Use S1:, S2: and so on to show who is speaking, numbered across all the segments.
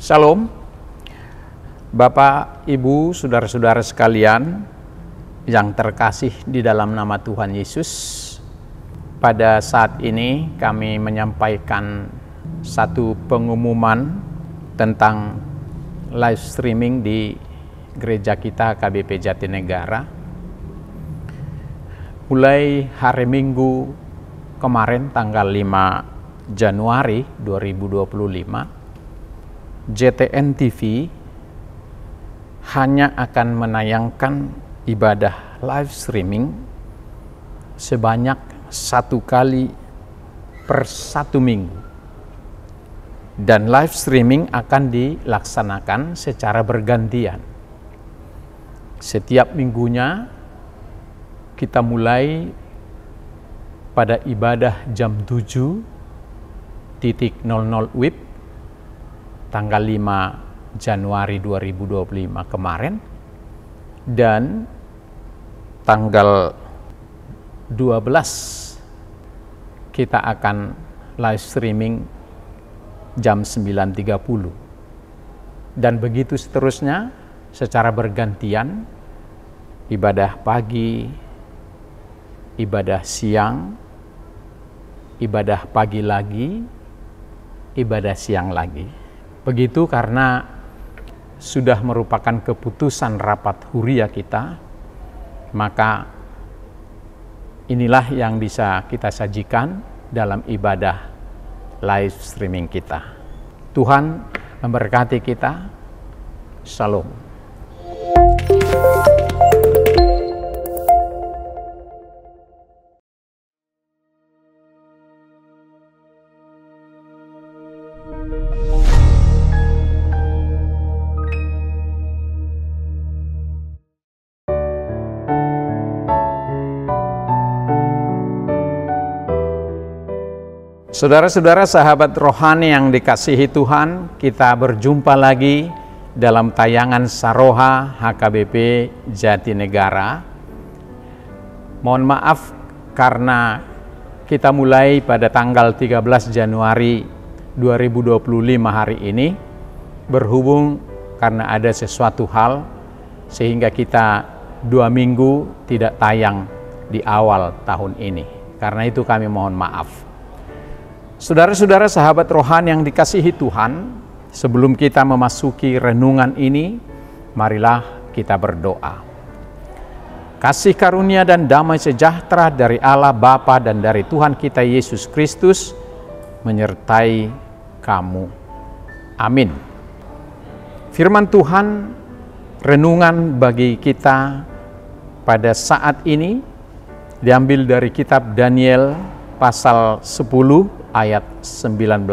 S1: Shalom, Bapak, Ibu, saudara-saudara sekalian yang terkasih di dalam nama Tuhan Yesus. Pada saat ini kami menyampaikan satu pengumuman tentang live streaming di gereja kita KBP Jatinegara. Mulai hari Minggu kemarin tanggal 5 Januari 2025, JTN TV hanya akan menayangkan ibadah live streaming sebanyak 1 kali per 1 minggu. Dan live streaming akan dilaksanakan secara bergantian. Setiap minggunya kita mulai pada ibadah jam 7.00 WIB tanggal 5 Januari 2025 kemarin, dan tanggal 12 kita akan live streaming jam 9.30, dan begitu seterusnya secara bergantian, ibadah pagi, ibadah siang, ibadah pagi lagi, ibadah siang lagi. Begitu karena sudah merupakan keputusan rapat huria kita, maka inilah yang bisa kita sajikan dalam ibadah live streaming kita. Tuhan memberkati kita. Shalom. Saudara-saudara sahabat rohani yang dikasihi Tuhan, kita berjumpa lagi dalam tayangan Saroha HKBP Jatinegara. Mohon maaf karena kita mulai pada tanggal 13 Januari 2025 hari ini, berhubung karena ada sesuatu hal sehingga kita 2 minggu tidak tayang di awal tahun ini. Karena itu kami mohon maaf. Saudara-saudara sahabat rohani yang dikasihi Tuhan, sebelum kita memasuki renungan ini, marilah kita berdoa. Kasih karunia dan damai sejahtera dari Allah Bapa dan dari Tuhan kita Yesus Kristus menyertai kamu. Amin. Firman Tuhan, renungan bagi kita pada saat ini diambil dari kitab Daniel pasal 10 ayat 19.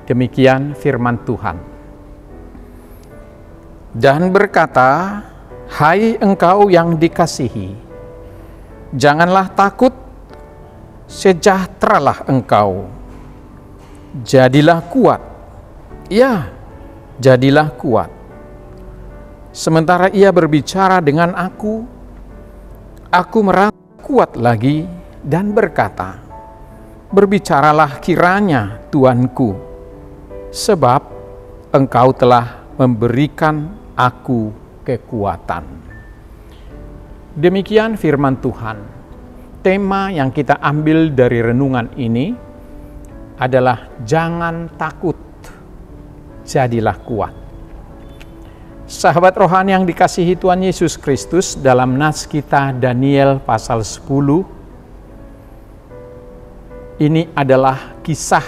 S1: Demikian firman Tuhan. Dan berkata, hai engkau yang dikasihi, janganlah takut, sejahteralah engkau. Jadilah kuat, ya, jadilah kuat. Sementara ia berbicara dengan aku merasa kuat lagi dan berkata, berbicaralah kiranya Tuanku, sebab engkau telah memberikan aku kekuatan. Demikian firman Tuhan. Tema yang kita ambil dari renungan ini adalah jangan takut, jadilah kuat. Sahabat rohani yang dikasihi Tuhan Yesus Kristus, dalam nas kita Daniel pasal 10, ini adalah kisah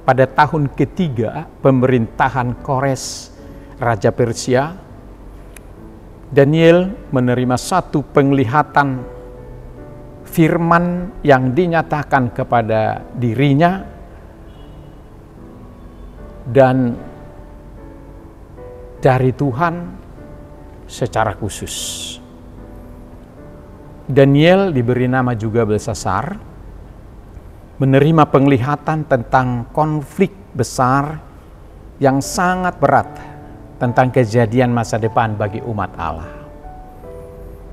S1: pada tahun ketiga pemerintahan Kores, Raja Persia. Daniel menerima satu penglihatan firman yang dinyatakan kepada dirinya, dan dari Tuhan secara khusus. Daniel diberi nama juga Belsasar, menerima penglihatan tentang konflik besar yang sangat berat tentang kejadian masa depan bagi umat Allah.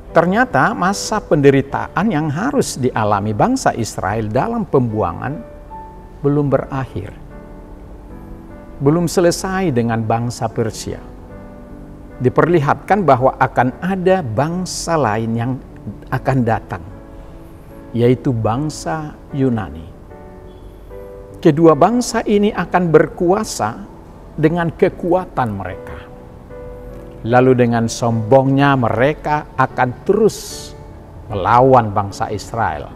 S1: Ternyata masa penderitaan yang harus dialami bangsa Israel dalam pembuangan belum berakhir. belum selesai dengan bangsa Persia. Diperlihatkan bahwa akan ada bangsa lain yang akan datang, yaitu bangsa Yunani. Kedua bangsa ini akan berkuasa dengan kekuatan mereka. Lalu dengan sombongnya mereka akan terus melawan bangsa Israel.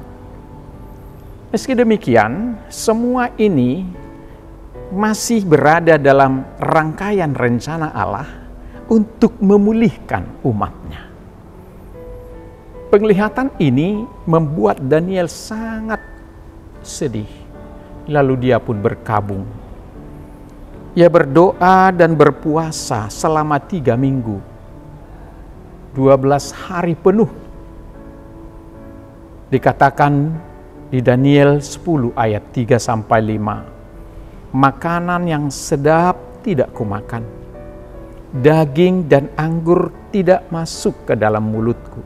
S1: Meski demikian, semua ini masih berada dalam rangkaian rencana Allah untuk memulihkan umatnya. Penglihatan ini membuat Daniel sangat sedih. Lalu dia pun berkabung. Ia berdoa dan berpuasa selama 3 minggu. 12 hari penuh. Dikatakan di Daniel 10 ayat 3-5. Makanan yang sedap tidak kumakan. Daging dan anggur tidak masuk ke dalam mulutku.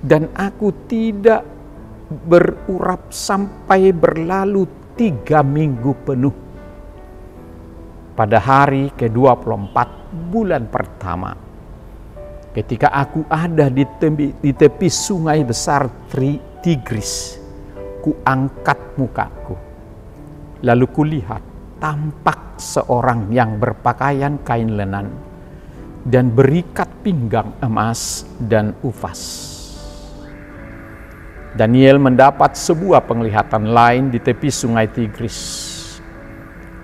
S1: Dan aku tidak berurap sampai berlalu 3 minggu penuh. Pada hari ke-24 bulan pertama, ketika aku ada di tepi sungai besar Tigris, kuangkat mukaku. Lalu kulihat tampak seorang yang berpakaian kain lenan dan berikat pinggang emas dan ufas. Daniel mendapat sebuah penglihatan lain di tepi sungai Tigris.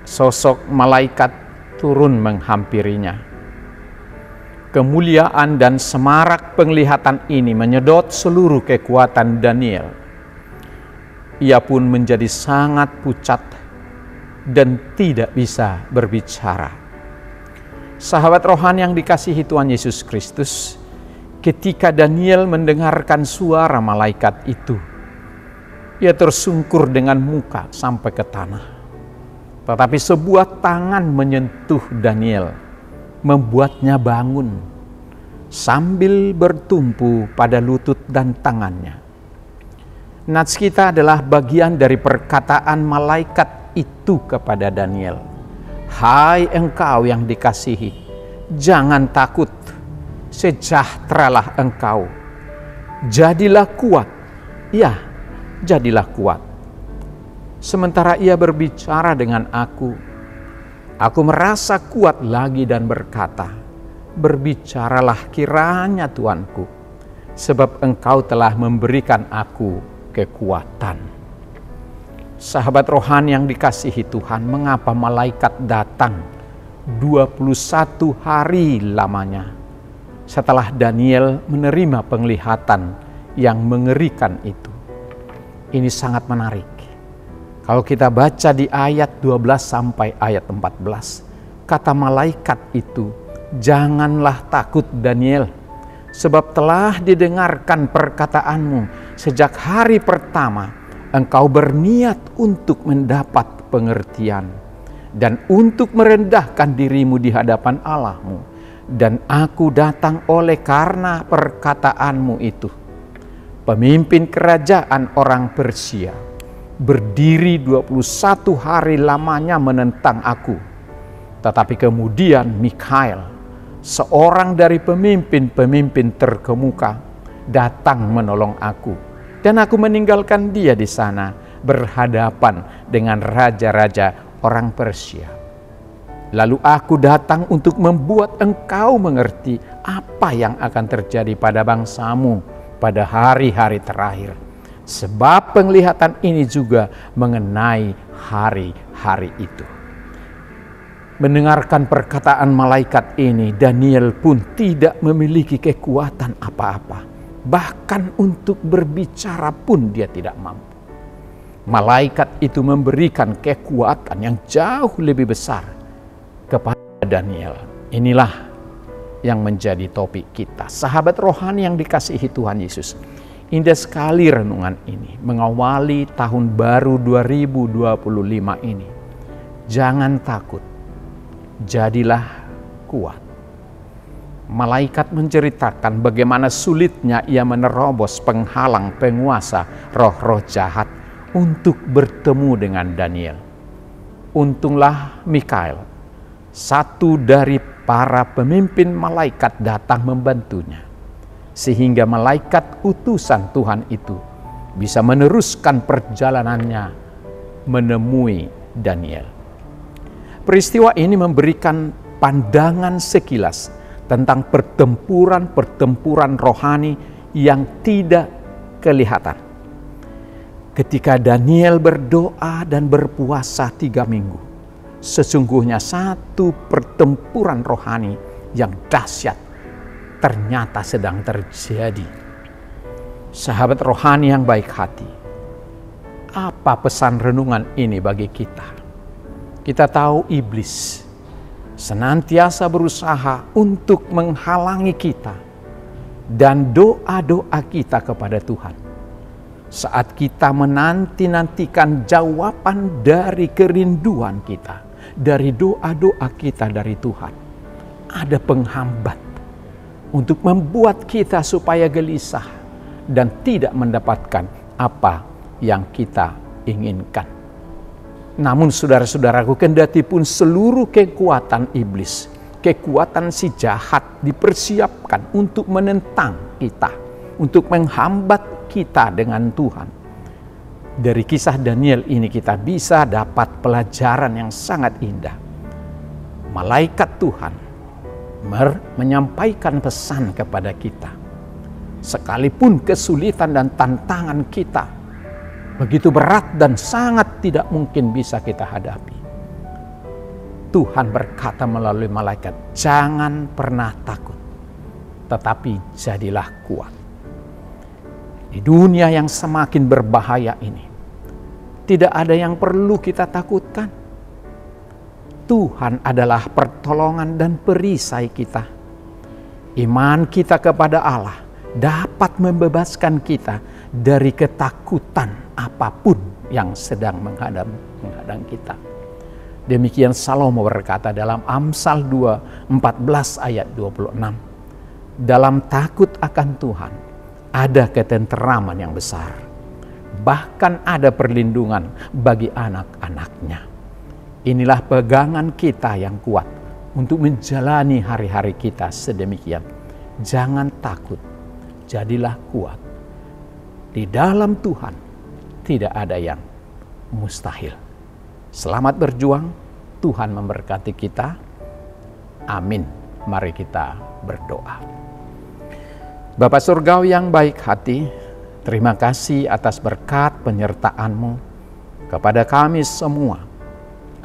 S1: Sosok malaikat turun menghampirinya. Kemuliaan dan semarak penglihatan ini menyedot seluruh kekuatan Daniel. Ia pun menjadi sangat pucat dan tidak bisa berbicara. Sahabat rohani yang dikasihi Tuhan Yesus Kristus, ketika Daniel mendengarkan suara malaikat itu, ia tersungkur dengan muka sampai ke tanah. Tetapi sebuah tangan menyentuh Daniel, membuatnya bangun sambil bertumpu pada lutut dan tangannya. Nats kita adalah bagian dari perkataan malaikat itu kepada Daniel. Hai engkau yang dikasihi, jangan takut, sejahteralah engkau. Jadilah kuat, ya jadilah kuat. Sementara ia berbicara dengan aku merasa kuat lagi dan berkata, berbicaralah kiranya Tuanku, sebab engkau telah memberikan aku kekuatan. Sahabat rohani yang dikasihi Tuhan, mengapa malaikat datang 21 hari lamanya setelah Daniel menerima penglihatan yang mengerikan itu? Ini sangat menarik. Kalau kita baca di ayat 12 sampai ayat 14, kata malaikat itu, janganlah takut Daniel, sebab telah didengarkan perkataanmu sejak hari pertama engkau berniat untuk mendapat pengertian dan untuk merendahkan dirimu di hadapan Allahmu. Dan aku datang oleh karena perkataanmu itu. Pemimpin kerajaan orang Persia berdiri 21 hari lamanya menentang aku. Tetapi kemudian Mikhail, seorang dari pemimpin-pemimpin terkemuka, datang menolong aku. Dan aku meninggalkan dia di sana berhadapan dengan raja-raja orang Persia. Lalu aku datang untuk membuat engkau mengerti apa yang akan terjadi pada bangsamu pada hari-hari terakhir. Sebab penglihatan ini juga mengenai hari-hari itu. Mendengarkan perkataan malaikat ini, Daniel pun tidak memiliki kekuatan apa-apa. Bahkan untuk berbicara pun dia tidak mampu. Malaikat itu memberikan kekuatan yang jauh lebih besar kepada Daniel. Inilah yang menjadi topik kita. Sahabat rohani yang dikasihi Tuhan Yesus. Indah sekali renungan ini mengawali tahun baru 2025 ini. Jangan takut, jadilah kuat. Malaikat menceritakan bagaimana sulitnya ia menerobos penghalang penguasa roh-roh jahat untuk bertemu dengan Daniel. Untunglah Mikhail satu dari para pemimpin malaikat datang membantunya, sehingga malaikat utusan Tuhan itu bisa meneruskan perjalanannya menemui Daniel. Peristiwa ini memberikan pandangan sekilas tentang pertempuran rohani yang tidak kelihatan. Ketika Daniel berdoa dan berpuasa 3 minggu, sesungguhnya satu pertempuran rohani yang dahsyat ternyata sedang terjadi. Sahabat rohani yang baik hati, apa pesan renungan ini bagi kita? Kita tahu iblis senantiasa berusaha untuk menghalangi kita dan doa-doa kita kepada Tuhan. Saat kita menanti-nantikan jawaban dari kerinduan kita, dari doa-doa kita dari Tuhan, ada penghambat untuk membuat kita supaya gelisah dan tidak mendapatkan apa yang kita inginkan. Namun saudara-saudaraku, kendati pun seluruh kekuatan iblis, kekuatan si jahat dipersiapkan untuk menentang kita, untuk menghambat kita dengan Tuhan. Dari kisah Daniel ini kita bisa dapat pelajaran yang sangat indah. Malaikat Tuhan menyampaikan pesan kepada kita. Sekalipun kesulitan dan tantangan kita begitu berat dan sangat tidak mungkin bisa kita hadapi, Tuhan berkata melalui malaikat, jangan pernah takut, tetapi jadilah kuat. Di dunia yang semakin berbahaya ini, tidak ada yang perlu kita takutkan. Tuhan adalah pertolongan dan perisai kita. Iman kita kepada Allah dapat membebaskan kita dari ketakutan apapun yang sedang menghadang kita. Demikian Salomo berkata dalam Amsal 2:14 ayat 26. Dalam takut akan Tuhan ada ketenteraman yang besar, bahkan ada perlindungan bagi anak-anaknya. Inilah pegangan kita yang kuat untuk menjalani hari-hari kita sedemikian. Jangan takut, jadilah kuat. Di dalam Tuhan tidak ada yang mustahil. Selamat berjuang, Tuhan memberkati kita. Amin. Mari kita berdoa. Bapa Surgawi yang baik hati, terima kasih atas berkat penyertaan-Mu kepada kami semua,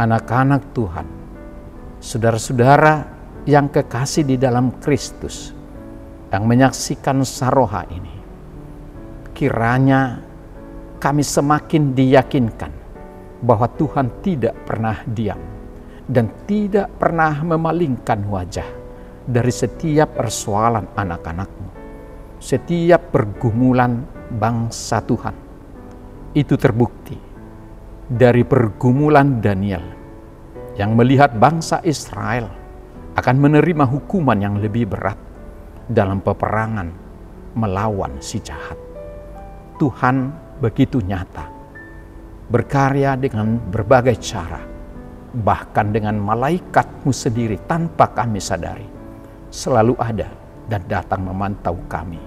S1: anak-anak Tuhan, saudara-saudara yang kekasih di dalam Kristus, yang menyaksikan Saroha ini. Kiranya kami semakin diyakinkan bahwa Tuhan tidak pernah diam dan tidak pernah memalingkan wajah dari setiap persoalan anak-anak-Mu. Setiap pergumulan bangsa Tuhan itu terbukti dari pergumulan Daniel yang melihat bangsa Israel akan menerima hukuman yang lebih berat dalam peperangan melawan si jahat. Tuhan begitu nyata, berkarya dengan berbagai cara, bahkan dengan malaikat-Mu sendiri tanpa kami sadari, selalu ada dan datang memantau kami.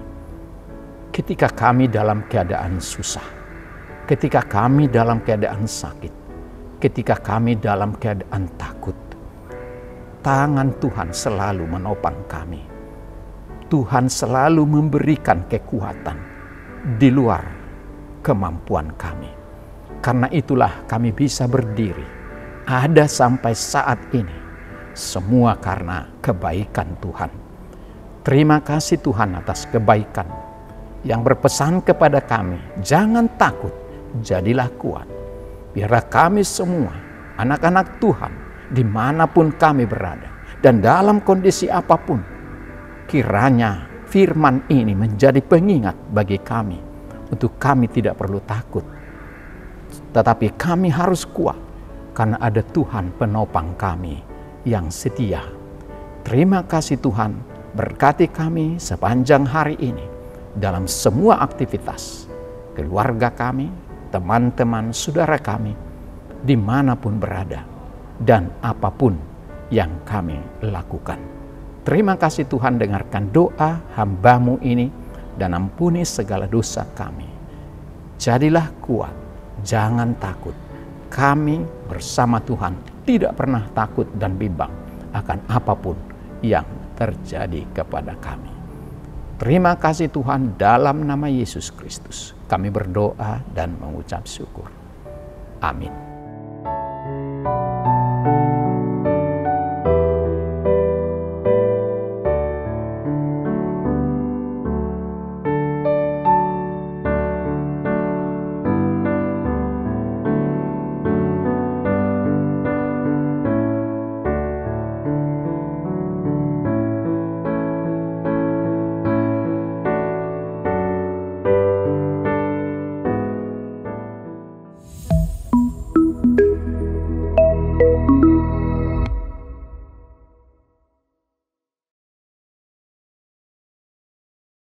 S1: Ketika kami dalam keadaan susah, ketika kami dalam keadaan sakit, ketika kami dalam keadaan takut, tangan Tuhan selalu menopang kami. Tuhan selalu memberikan kekuatan di luar kemampuan kami. Karena itulah kami bisa berdiri, ada sampai saat ini, semua karena kebaikan Tuhan. Terima kasih Tuhan atas kebaikan yang berpesan kepada kami, jangan takut, jadilah kuat. Biarlah kami semua, anak-anak Tuhan, dimanapun kami berada, dan dalam kondisi apapun, kiranya firman ini menjadi pengingat bagi kami, untuk kami tidak perlu takut. Tetapi kami harus kuat, karena ada Tuhan penopang kami yang setia. Terima kasih Tuhan, berkati kami sepanjang hari ini, dalam semua aktivitas, keluarga kami, teman-teman, saudara kami, dimanapun berada, dan apapun yang kami lakukan. Terima kasih Tuhan, dengarkan doa hamba-Mu ini dan ampuni segala dosa kami. Jadilah kuat, jangan takut. Kami bersama Tuhan tidak pernah takut dan bimbang akan apapun yang terjadi kepada kami. Terima kasih Tuhan, dalam nama Yesus Kristus kami berdoa dan mengucap syukur. Amin.